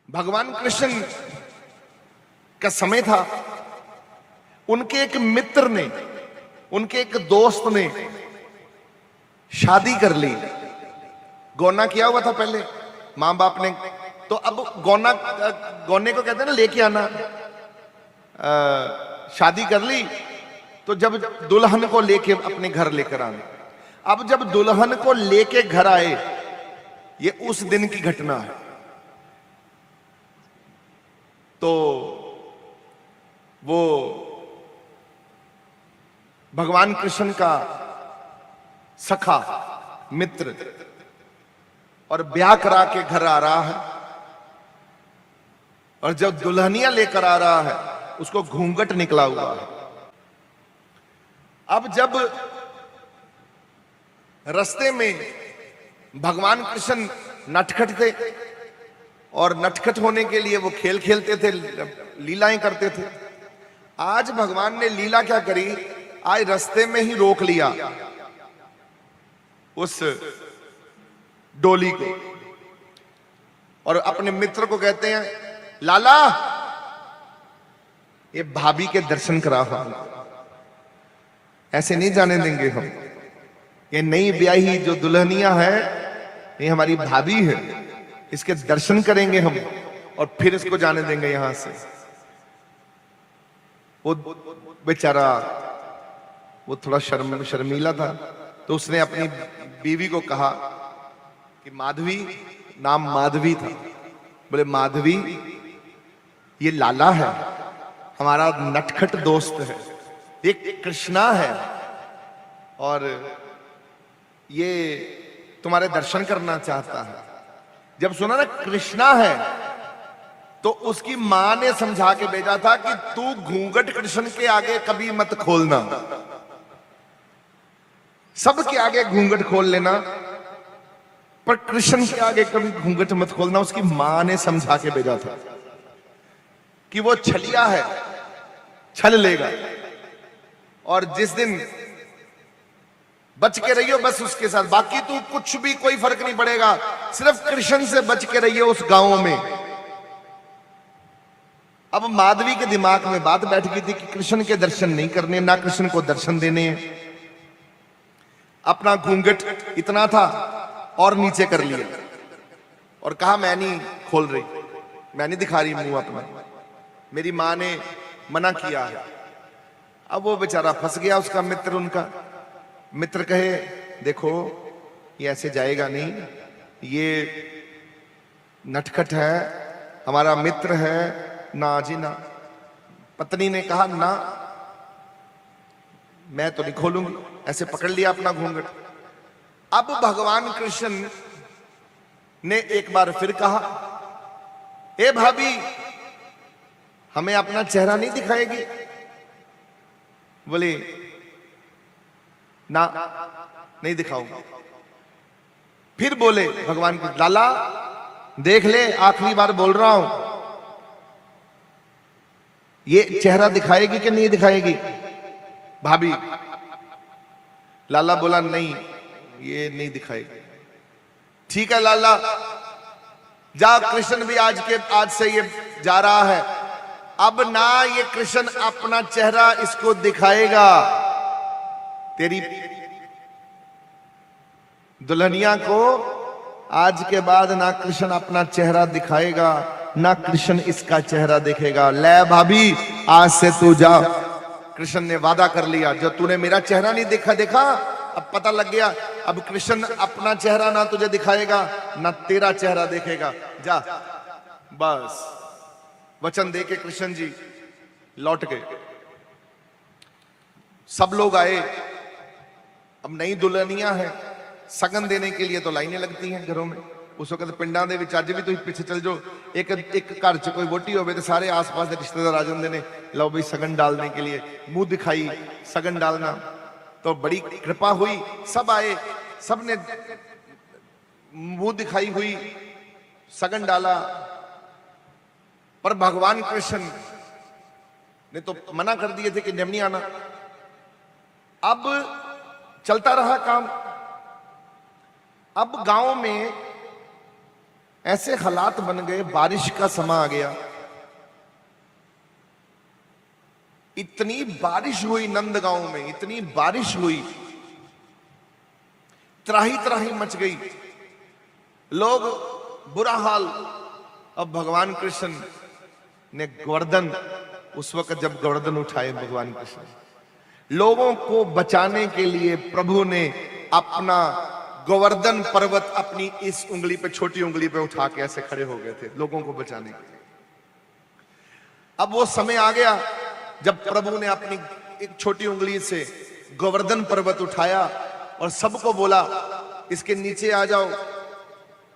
भगवान कृष्ण का समय था। उनके एक मित्र ने, उनके एक दोस्त ने शादी कर ली। गौना किया हुआ था पहले मां बाप ने, तो अब गौना, गौने को कहते हैं ना लेके आना। शादी कर ली तो जब दुल्हन को लेके अपने घर लेकर आना। अब जब दुल्हन को लेके घर आए, ये उस दिन की घटना है। तो वो भगवान कृष्ण का सखा मित्र और ब्याह करा के घर आ रहा है, और जब दुल्हनिया लेकर आ रहा है उसको घूंघट निकला हुआ है। अब जब रास्ते में भगवान कृष्ण नटखट थे, और नटखट होने के लिए वो खेल खेलते थे, लीलाएं करते थे। आज भगवान ने लीला क्या करी, आज रास्ते में ही रोक लिया उस डोली को, और अपने मित्र को कहते हैं, लाला ये भाभी के दर्शन करा हम, ऐसे नहीं जाने देंगे हम। ये नई ब्याही जो दुल्हनिया है, ये हमारी भाभी है, इसके दर्शन करेंगे हम और फिर इसको जाने देंगे यहां से। वो बेचारा, वो थोड़ा शर्मीला था, तो उसने अपनी बीवी को कहा कि माधवी, नाम माधवी था, बोले माधवी ये लाला है, हमारा नटखट दोस्त है, ये कृष्णा है, और ये तुम्हारे दर्शन करना चाहता है। जब सुना ना कृष्णा है, तो उसकी मां ने समझा के भेजा था कि तू घूंघट कृष्ण के आगे कभी मत खोलना, सबके आगे घूंघट खोल लेना, पर कृष्ण के आगे कभी घूंघट मत खोलना। उसकी मां ने समझा के भेजा था कि वो छलिया है, छल लेगा, और जिस दिन बच के रहियो बस उसके साथ, बाकी तू कुछ भी कोई फर्क नहीं पड़ेगा, सिर्फ कृष्ण से बच के रहियो उस गांव में। अब माधवी के दिमाग में बात बैठ गई थी कि कृष्ण के दर्शन नहीं करने, ना कृष्ण को दर्शन देने हैं। अपना घूंघट इतना था और नीचे कर लिया और कहा मैं नहीं खोल रही, मैं नहीं दिखा रही मुंह अपना, मेरी मां ने मना किया है। अब वो बेचारा फंस गया, उसका मित्र, उनका मित्र कहे देखो ये ऐसे जाएगा नहीं, ये नटखट है, हमारा मित्र है, ना जी ना। पत्नी ने कहा ना, मैं तो नहीं खोलूंगी, ऐसे पकड़ लिया अपना घूंघट। अब भगवान कृष्ण ने एक बार फिर कहा, ए भाभी हमें अपना चेहरा नहीं दिखाएगी? बोले ना, नहीं दिखाऊंगा। फिर बोले भगवान कृष्ण, लाला देख ले, आखिरी बार बोल रहा हूं, ये चेहरा दिखाएगी कि नहीं दिखाएगी भाभी? लाला बोला नहीं, ये नहीं दिखाएगी। ठीक है लाला, जा, कृष्ण भी आज से ये जा रहा है, अब ना ये कृष्ण अपना चेहरा इसको दिखाएगा। तेरी दुल्हनिया को आज के बाद ना कृष्ण अपना चेहरा दिखाएगा, ना कृष्ण इसका चेहरा देखेगा। ले भाभी आज से तू जा, कृष्ण ने वादा कर लिया, जो तूने मेरा चेहरा नहीं देखा, अब पता लग गया, अब कृष्ण अपना चेहरा ना तुझे दिखाएगा, ना तेरा चेहरा देखेगा, जा। बस वचन दे के कृष्ण जी लौट गए। सब लोग आए, अब नई दुल्हनियां हैं, सगन देने के लिए तो लाइनें लगती हैं घरों में। उस वक्त पिंडा दे विच अज भी तुम पीछे चल जाओ, एक घर च कोई वोटी हो तो सारे आस पास के रिश्तेदार आ जाते हैं, लो भाई सगन डालने के लिए, मुंह दिखाई सगन डालना। तो बड़ी कृपा हुई, सब आए, सब ने मुंह दिखाई हुई, सगन डाला। पर भगवान कृष्ण ने तो मना कर दिए थे कि नहीं आना। अब चलता रहा काम। अब गांव में ऐसे हालात बन गए, बारिश का समय आ गया, इतनी बारिश हुई नंदगांव में, इतनी बारिश हुई, त्राही त्राही मच गई, लोग बुरा हाल। अब भगवान कृष्ण ने गोवर्धन, उस वक्त जब गोवर्धन उठाए भगवान कृष्ण, लोगों को बचाने के लिए प्रभु ने अपना गोवर्धन पर्वत अपनी इस उंगली पे, छोटी उंगली पे उठा के ऐसे खड़े हो गए थे लोगों को बचाने के लिए। अब वो समय आ गया जब प्रभु ने अपनी एक छोटी उंगली से गोवर्धन पर्वत उठाया और सबको बोला, इसके नीचे आ जाओ,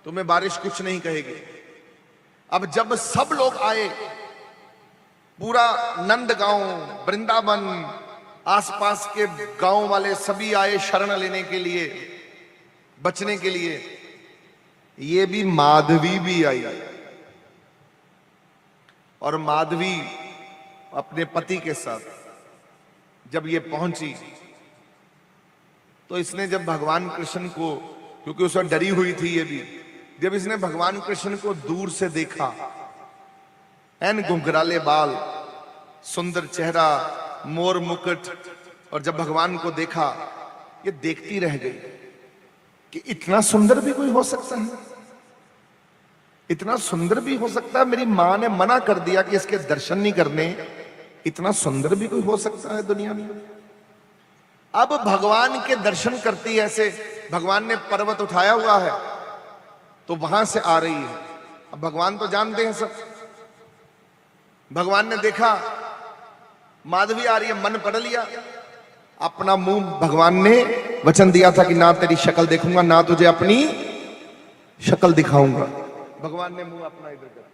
तुम्हें बारिश कुछ नहीं कहेगी। अब जब सब लोग आए, पूरा नंदगांव, वृंदावन, आसपास के गांव वाले सभी आए शरण लेने के लिए, बचने के लिए। ये भी माधवी भी आई, और माधवी अपने पति के साथ जब ये पहुंची तो इसने जब भगवान कृष्ण को, क्योंकि उस वक्त डरी हुई थी ये भी, जब इसने भगवान कृष्ण को दूर से देखा, एन घुंघराले बाल, सुंदर चेहरा, मोर मुकुट, और जब भगवान को देखा, ये देखती रह गई कि इतना सुंदर भी कोई हो सकता है, इतना सुंदर भी हो सकता है। मेरी मां ने मना कर दिया कि इसके दर्शन नहीं करने, इतना सुंदर भी कोई हो सकता है दुनिया में। अब भगवान के दर्शन करती है, ऐसे भगवान ने पर्वत उठाया हुआ है तो वहां से आ रही है। अब भगवान तो जानते हैं सब, भगवान ने देखा माधवी आ रही है, मन पढ़ लिया, अपना मुंह, भगवान ने वचन दिया था कि ना तेरी शक्ल देखूंगा, ना तुझे अपनी शक्ल दिखाऊंगा। भगवान ने मुंह अपना इधर कर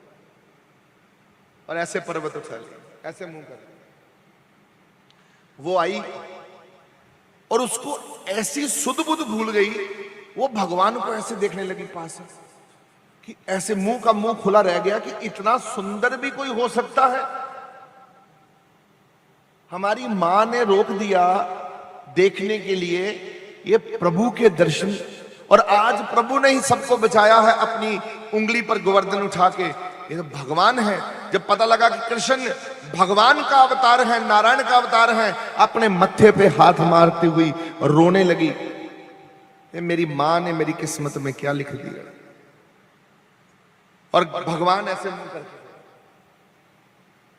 और ऐसे पर्वत उठा लिया, ऐसे मुंह कर। वो आई और उसको ऐसी सुध बुध भूल गई, वो भगवान को ऐसे देखने लगी पास से, कि ऐसे मुंह का मुंह खुला रह गया कि इतना सुंदर भी कोई हो सकता है। हमारी मां ने रोक दिया देखने के लिए ये प्रभु के दर्शन, और आज प्रभु ने ही सबको बचाया है अपनी उंगली पर गोवर्धन उठा के। ये तो भगवान है। जब पता लगा कि कृष्ण भगवान का अवतार है, नारायण का अवतार है, अपने मत्थे पे हाथ मारती हुई रोने लगी, ये मेरी मां ने मेरी किस्मत में क्या लिख दिया। और भगवान ऐसे मुंह करके,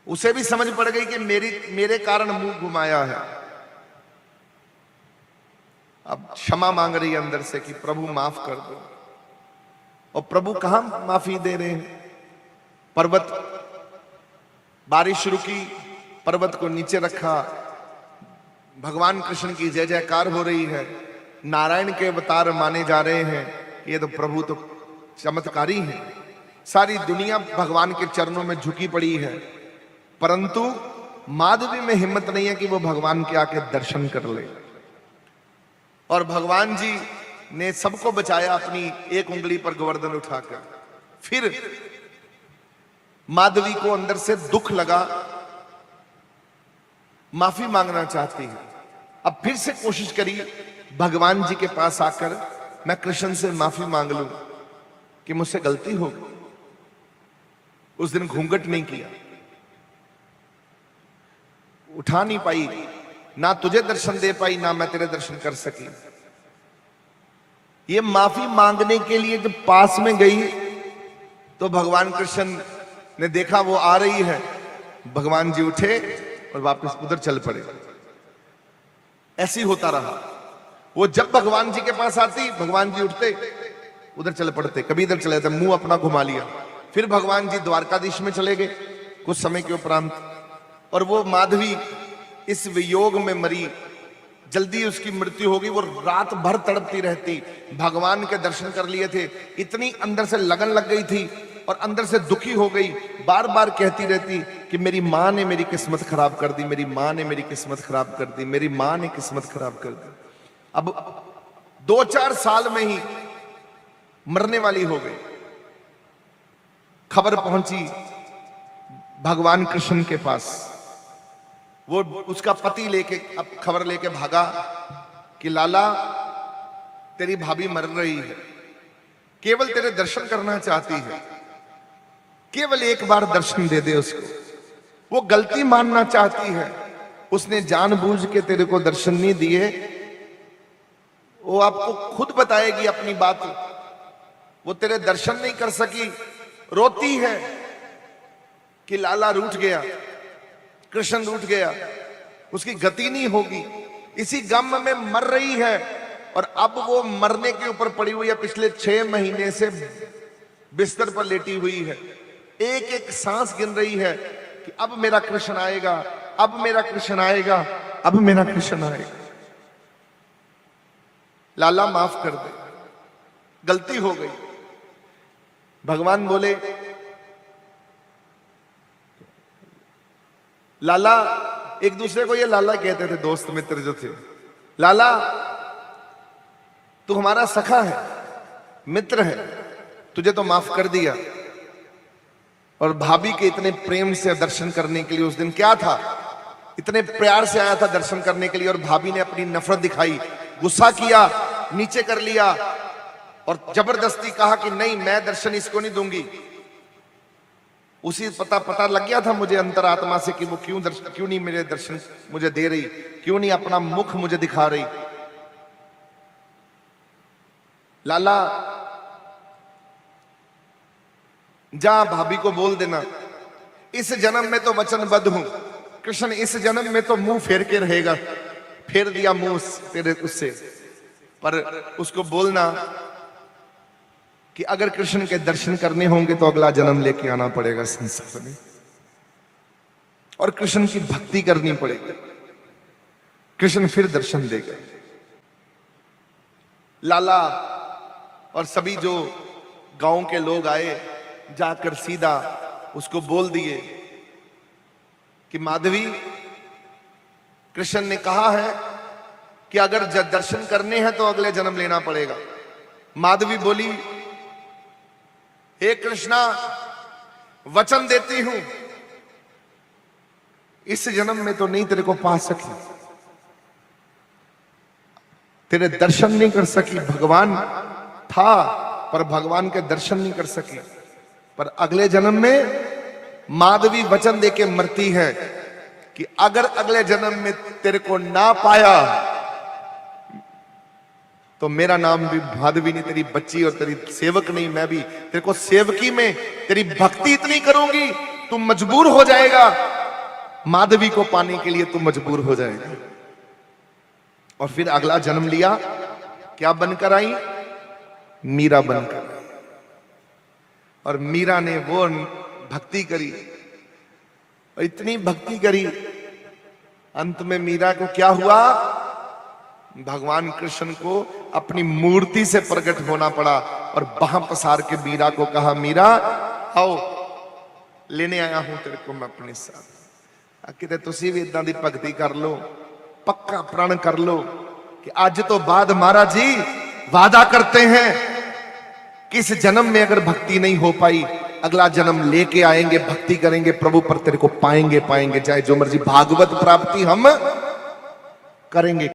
उसे भी समझ पड़ गई कि मेरे कारण मुंह घुमाया है। अब क्षमा मांग रही है अंदर से कि प्रभु माफ कर दो, और प्रभु कहां माफी दे रहे हैं। पर्वत, बारिश रुकी, पर्वत को नीचे रखा, भगवान कृष्ण की जय जयकार हो रही है, नारायण के अवतार माने जा रहे हैं। ये तो प्रभु तो चमत्कारी हैं। सारी दुनिया भगवान के चरणों में झुकी पड़ी है, परंतु माधवी में हिम्मत नहीं है कि वो भगवान के आके दर्शन कर ले। और भगवान जी ने सबको बचाया अपनी एक उंगली पर गोवर्धन उठाकर। फिर माधवी को अंदर से दुख लगा, माफी मांगना चाहती है। अब फिर से कोशिश करी भगवान जी के पास आकर मैं कृष्ण से माफी मांग लूं कि मुझसे गलती हो गई। उस दिन घूंघट नहीं किया, उठा नहीं पाई, ना तुझे दर्शन दे पाई, ना मैं तेरे दर्शन कर सकी। ये माफी मांगने के लिए जब पास में गई तो भगवान कृष्ण ने देखा वो आ रही है, भगवान जी उठे और वापस उधर चल पड़े। ऐसे ही होता रहा। वो जब भगवान जी के पास आती, भगवान जी उठते, उधर चल पड़ते, कभी इधर चले जाते, मुंह अपना घुमा लिया। फिर भगवान जी द्वारकाधीश में चले गए कुछ समय के उपरांत, और वो माधवी इस वियोग में मरी। जल्दी उसकी मृत्यु होगी, वो रात भर तड़पती रहती। भगवान के दर्शन कर लिए थे, इतनी अंदर से लगन लग गई थी और अंदर से दुखी हो गई। बार बार कहती रहती कि मेरी मां ने मेरी किस्मत खराब कर दी, मेरी मां ने मेरी किस्मत खराब कर दी, मेरी मां ने किस्मत खराब कर दी। अब 2-4 साल में ही मरने वाली हो गई। खबर पहुंची भगवान कृष्ण के पास। वो उसका पति लेके अब खबर लेके भागा कि लाला तेरी भाभी मर रही है। केवल तेरे दर्शन करना चाहती है, केवल एक बार दर्शन दे दे उसको। वो गलती मानना चाहती है, उसने जानबूझ के तेरे को दर्शन नहीं दिए, वो आपको खुद बताएगी अपनी बात। वो तेरे दर्शन नहीं कर सकी, रोती है कि लाला रूठ गया, कृष्ण रूठ गया, उसकी गति नहीं होगी, इसी गम में मर रही है। और अब वो मरने के ऊपर पड़ी हुई है, पिछले 6 महीने से बिस्तर पर लेटी हुई है, एक एक सांस गिन रही है कि अब मेरा कृष्ण आएगा, अब मेरा कृष्ण आएगा, अब मेरा कृष्ण आएगा। लाला माफ कर दे, गलती हो गई। भगवान बोले, लाला, एक दूसरे को ये लाला कहते थे, दोस्त मित्र जो थे, लाला तू हमारा सखा है, मित्र है, तुझे तो माफ कर दिया। और भाभी के इतने प्रेम से दर्शन करने के लिए, उस दिन क्या था, इतने प्यार से आया था दर्शन करने के लिए, और भाभी ने अपनी नफरत दिखाई, गुस्सा किया, नीचे कर लिया और जबरदस्ती कहा कि नहीं, मैं दर्शन इसको नहीं दूंगी। उसी पता लग गया था मुझे अंतरात्मा से कि वो क्यों नहीं मेरे दर्शन मुझे दे रही, क्यों नहीं अपना मुख मुझे दिखा रही। लाला जा, भाभी को बोल देना, इस जन्म में तो वचनबद्ध हूं, कृष्ण इस जन्म में तो मुंह फेर के रहेगा। फेर दिया मुंह तेरे उससे, पर उसको बोलना कि अगर कृष्ण के दर्शन करने होंगे तो अगला जन्म लेके आना पड़ेगा संसार में, और कृष्ण की भक्ति करनी पड़ेगी, कृष्ण फिर दर्शन देगा। लाला और सभी जो गांव के लोग आए, जाकर सीधा उसको बोल दिए कि माधवी, कृष्ण ने कहा है कि अगर दर्शन करने हैं तो अगले जन्म लेना पड़ेगा। माधवी बोली, हे कृष्णा, वचन देती हूं, इस जन्म में तो नहीं तेरे को पा सकी, तेरे दर्शन नहीं कर सकी। भगवान था पर भगवान के दर्शन नहीं कर सकी, पर अगले जन्म में माधवी वचन देके मरती है कि अगर अगले जन्म में तेरे को ना पाया तो मेरा नाम भी माधवी नहीं, तेरी बच्ची और तेरी सेवक नहीं, मैं भी तेरे को सेवकी में तेरी भक्ति इतनी करूंगी, तू मजबूर हो जाएगा, माधवी को पाने के लिए तू मजबूर हो जाएगा। और फिर अगला जन्म लिया, क्या बनकर आई? मीरा बनकर। और मीरा ने वो भक्ति करी, और इतनी भक्ति करी, अंत में मीरा को क्या हुआ? भगवान कृष्ण को अपनी मूर्ति से प्रकट होना पड़ा, और बाह पसार के मीरा को कहा, मीरा आओ, लेने आया हूं तेरे को मैं अपने साथ। किते तुसी भी इदां दी भक्ति कर लो, पक्का प्रण कर लो कि आज तो बाद महाराज जी वादा करते हैं कि इस जन्म में अगर भक्ति नहीं हो पाई, अगला जन्म लेके आएंगे, भक्ति करेंगे प्रभु पर, तेरे को पाएंगे, चाहे जो मर्जी भागवत प्राप्ति हम करेंगे।